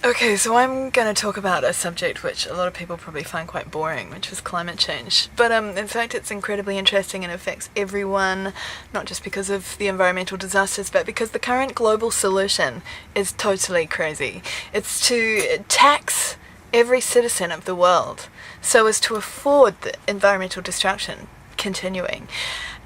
Okay, so I'm going to talk about a subject which a lot of people probably find quite boring, which is climate change. But in fact, it's incredibly interesting and affects everyone, not just because of the environmental disasters, but because the current global solution is totally crazy. It's to tax every citizen of the world so as to afford the environmental destruction continuing.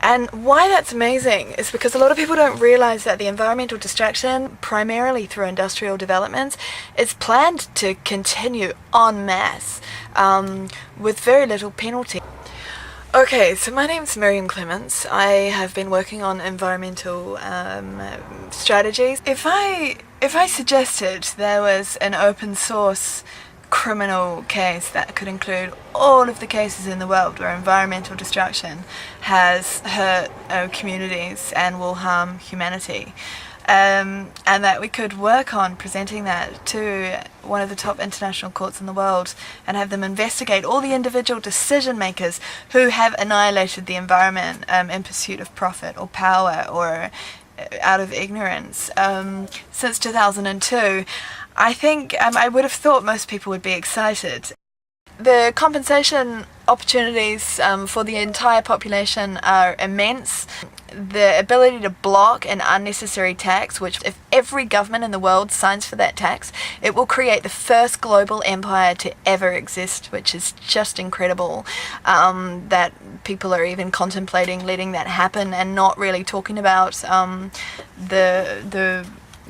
And why that's amazing is because a lot of people don't realize that the environmental destruction, primarily through industrial developments, is planned to continue en masse with very little penalty. Okay, so my name's Miriam Clements. I have been working on environmental strategies. If I suggested there was an open source criminal case that could include all of the cases in the world where environmental destruction has hurt communities and will harm humanity, and that we could work on presenting that to one of the top international courts in the world and have them investigate all the individual decision makers who have annihilated the environment in pursuit of profit or power or out of ignorance since 2002, I think I would have thought most people would be excited. The compensation opportunities for the entire population are immense. The ability to block an unnecessary tax, which if every government in the world signs for that tax, it will create the first global empire to ever exist, which is just incredible that people are even contemplating letting that happen and not really talking about the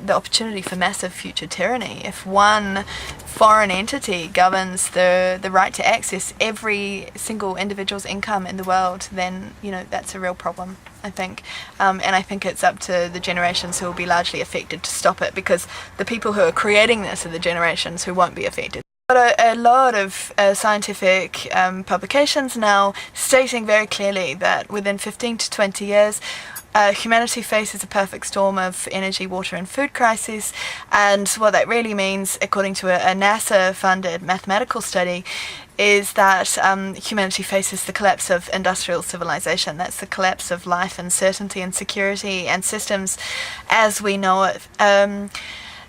opportunity for massive future tyranny. If one foreign entity governs the right to access every single individual's income in the world, then that's a real problem, I think. And I think it's up to the generations who will be largely affected to stop it, because the people who are creating this are the generations who won't be affected. A lot of scientific publications now stating very clearly that within 15 to 20 years humanity faces a perfect storm of energy, water and food crises. And what that really means, according to a NASA-funded mathematical study, is that humanity faces the collapse of industrial civilization. That's the collapse of life and certainty and security and systems as we know it.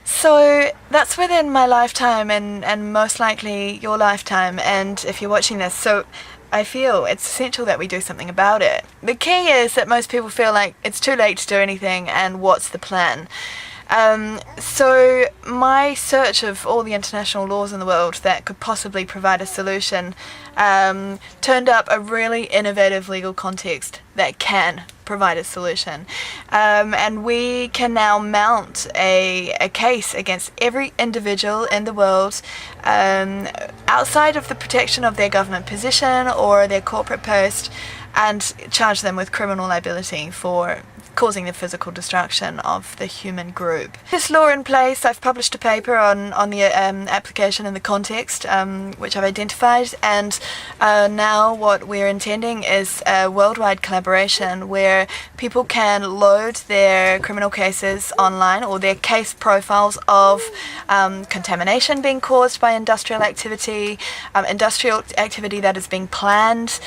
So that's within my lifetime and most likely your lifetime, and if you're watching this. So I feel it's essential that we do something about it. The key is that most people feel like it's too late to do anything, and what's the plan? So my search of all the international laws in the world that could possibly provide a solution turned up a really innovative legal context that can provide a solution. And we can now mount a case against every individual in the world outside of the protection of their government position or their corporate post, and charge them with criminal liability for causing the physical destruction of the human group. This law in place, I've published a paper on the application and the context, which I've identified, and now what we're intending is a worldwide collaboration where people can load their criminal cases online, or their case profiles of contamination being caused by industrial activity that is being planned,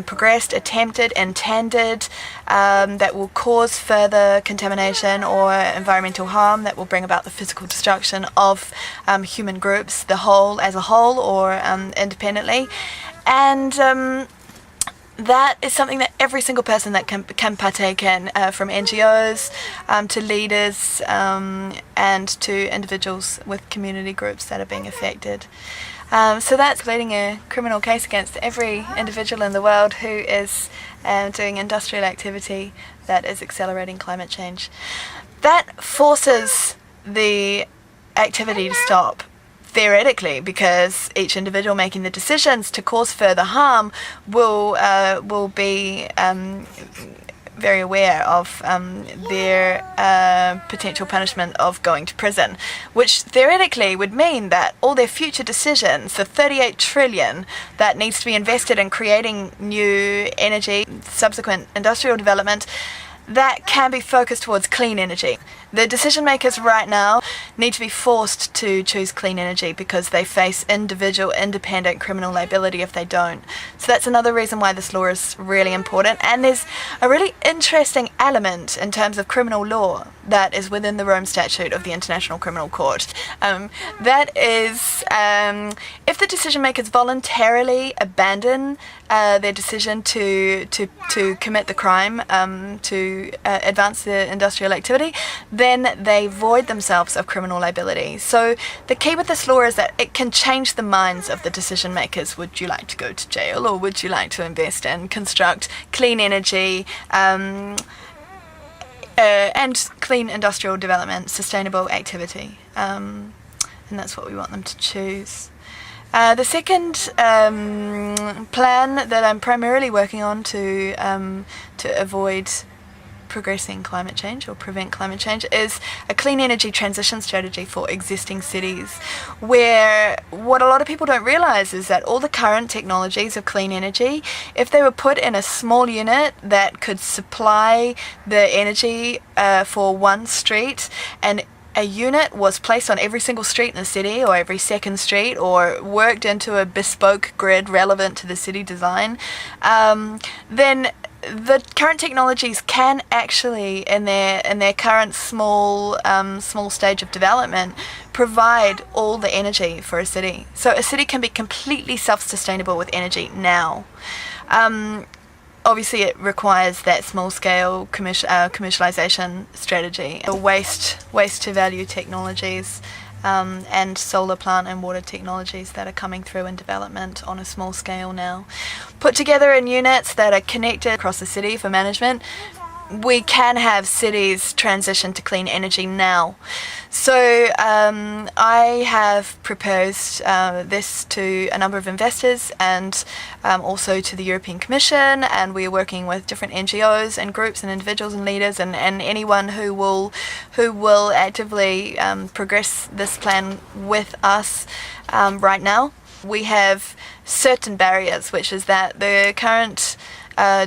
progressed, attempted, intended, that will cause further contamination or environmental harm, that will bring about the physical destruction of human groups, as a whole or independently. And that is something that every single person that can partake in, from NGOs to leaders and to individuals with community groups that are being affected. So that's leading a criminal case against every individual in the world who is doing industrial activity that is accelerating climate change. That forces the activity to stop, theoretically, because each individual making the decisions to cause further harm will be very aware of their potential punishment of going to prison, which theoretically would mean that all their future decisions, the 38 trillion that needs to be invested in creating new energy, subsequent industrial development, that can be focused towards clean energy. The decision makers right now need to be forced to choose clean energy because they face individual independent criminal liability if they don't. So that's another reason why this law is really important. And there's a really interesting element in terms of criminal law that is within the Rome Statute of the International Criminal Court. That is, if the decision makers voluntarily abandon their decision to commit the crime, to advance the industrial activity, then they void themselves of criminal liability. So the key with this law is that it can change the minds of the decision makers. Would you like to go to jail, or would you like to invest and construct clean energy and clean industrial development, sustainable activity? And that's what we want them to choose. The second plan that I'm primarily working on to avoid progressing climate change or prevent climate change is a clean energy transition strategy for existing cities, where what a lot of people don't realize is that all the current technologies of clean energy, if they were put in a small unit that could supply the energy for one street, and a unit was placed on every single street in the city or every second street, or worked into a bespoke grid relevant to the city design, then the current technologies can actually, in their current small stage of development, provide all the energy for a city. So a city can be completely self-sustainable with energy now. Obviously, it requires that small-scale commercialization strategy. The waste-to-value technologies and solar plant and water technologies that are coming through in development on a small scale now. Put together in units that are connected across the city for management, we can have cities transition to clean energy now. So I have proposed this to a number of investors and also to the European Commission, and we're working with different NGOs and groups and individuals and leaders and anyone who will actively progress this plan with us right now. We have certain barriers, which is that the current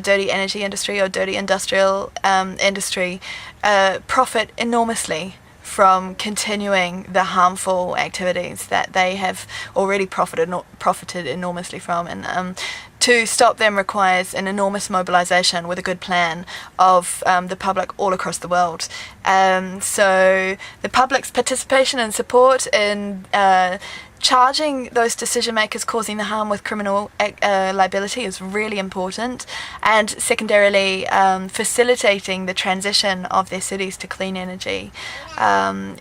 dirty energy industry or dirty industrial industry profit enormously from continuing the harmful activities that they have already profited enormously from, and to stop them requires an enormous mobilization with a good plan of the public all across the world. So the public's participation and support in charging those decision makers causing the harm with criminal liability is really important, and secondarily facilitating the transition of their cities to clean energy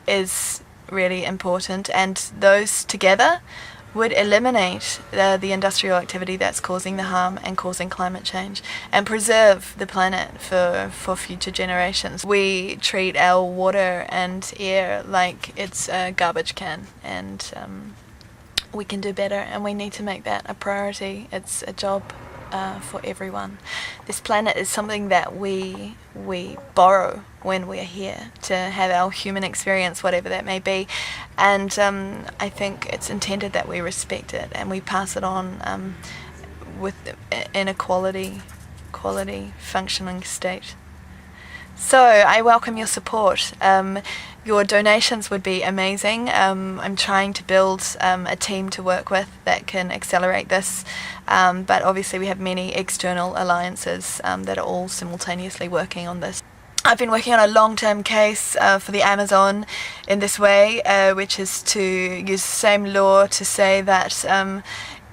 is really important, and those together would eliminate the industrial activity that's causing the harm and causing climate change, and preserve the planet for future generations. We treat our water and air like it's a garbage can, and we can do better, and we need to make that a priority. It's a job for everyone. This planet is something that we borrow when we're here to have our human experience, whatever that may be, and I think it's intended that we respect it and we pass it on in a quality functioning state. So I welcome your support. Your donations would be amazing. I'm trying to build a team to work with that can accelerate this, but obviously we have many external alliances that are all simultaneously working on this. I've been working on a long-term case for the Amazon in this way, which is to use the same law to say that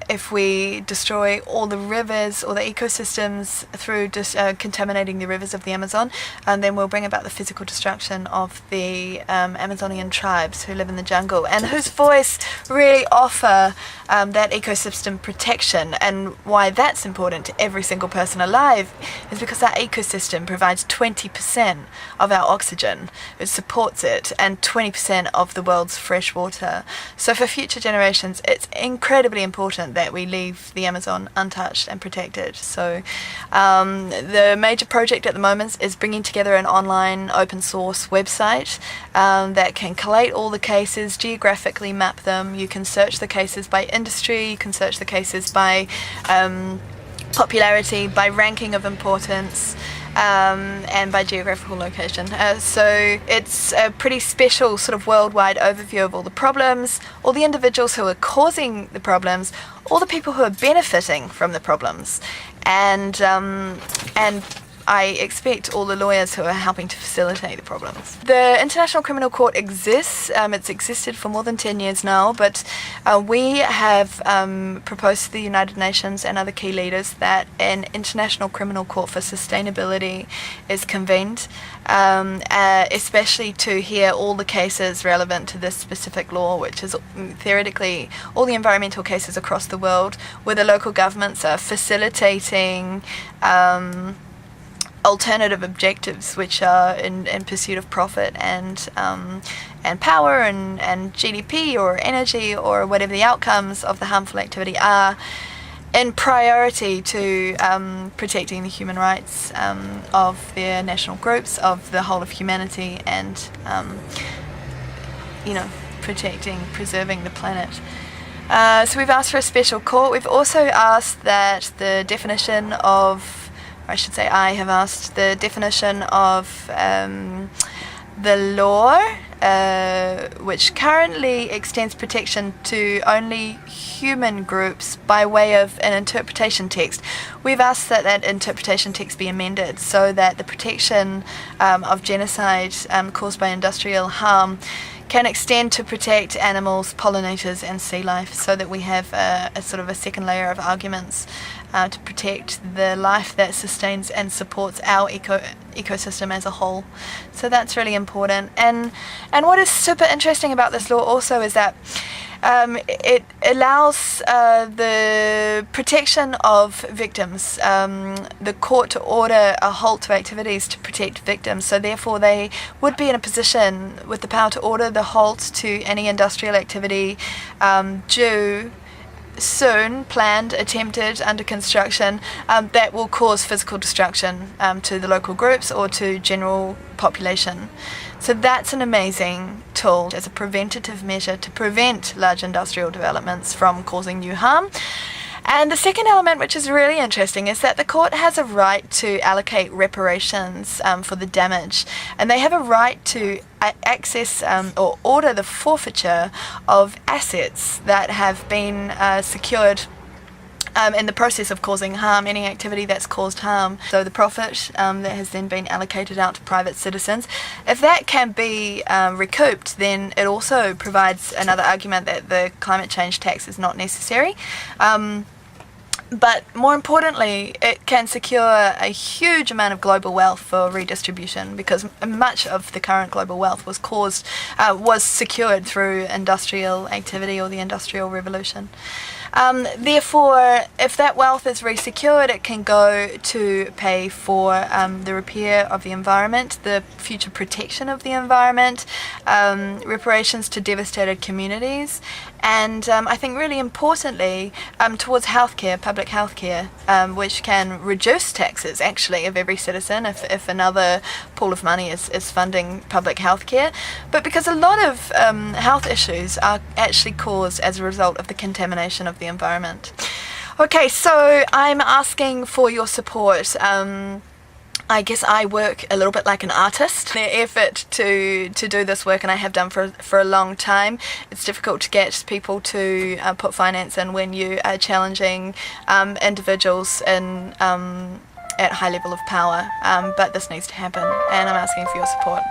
if we destroy all the rivers or the ecosystems through contaminating the rivers of the Amazon, then we'll bring about the physical destruction of the Amazonian tribes who live in the jungle and whose voice really offer that ecosystem protection. And why that's important to every single person alive is because that ecosystem provides 20% of our oxygen, it supports it, and 20% of the world's fresh water. So for future generations, it's incredibly important that we leave the Amazon untouched and protected. So the major project at the moment is bringing together an online open source website that can collate all the cases, geographically map them. You can search the cases by industry, you can search the cases by popularity, by ranking of importance, and by geographical location. So it's a pretty special sort of worldwide overview of all the problems, all the individuals who are causing the problems, all the people who are benefiting from the problems, and I expect all the lawyers who are helping to facilitate the problems. The International Criminal Court exists. It's existed for more than 10 years now, but we have proposed to the United Nations and other key leaders that an International Criminal Court for Sustainability is convened, especially to hear all the cases relevant to this specific law, which is theoretically all the environmental cases across the world where the local governments are facilitating alternative objectives, which are in pursuit of profit and power and GDP or energy or whatever the outcomes of the harmful activity are, in priority to protecting the human rights of their national groups, of the whole of humanity, and preserving the planet. So we've asked for a special court. We've also asked that the definition of, I have asked the definition of the law, which currently extends protection to only human groups by way of an interpretation text. We've asked that that interpretation text be amended so that the protection of genocide caused by industrial harm can extend to protect animals, pollinators and sea life, so that we have a sort of a second layer of arguments to protect the life that sustains and supports our ecosystem as a whole. So that's really important. And what is super interesting about this law also is that it allows the protection of victims, the court to order a halt to activities to protect victims. So therefore they would be in a position with the power to order the halt to any industrial activity due, soon, planned, attempted, under construction, that will cause physical destruction to the local groups or to general population. So that's an amazing tool as a preventative measure to prevent large industrial developments from causing new harm. And the second element, which is really interesting, is that the court has a right to allocate reparations for the damage, and they have a right to access or order the forfeiture of assets that have been secured in the process of causing harm, any activity that's caused harm. So the profit that has then been allocated out to private citizens, if that can be recouped, then it also provides another argument that the climate change tax is not necessary. But more importantly, it can secure a huge amount of global wealth for redistribution, because much of the current global wealth was secured through industrial activity or the Industrial Revolution. Therefore, if that wealth is resecured, it can go to pay for the repair of the environment, the future protection of the environment, reparations to devastated communities, and I think really importantly towards healthcare, public healthcare, which can reduce taxes actually of every citizen if another pool of money is funding public healthcare. But because a lot of health issues are actually caused as a result of the contamination of the environment. Okay, so I'm asking for your support. I guess I work a little bit like an artist. The effort to do this work, and I have done for a long time. It's difficult to get people to put finance in when you are challenging individuals at high level of power, but this needs to happen, and I'm asking for your support.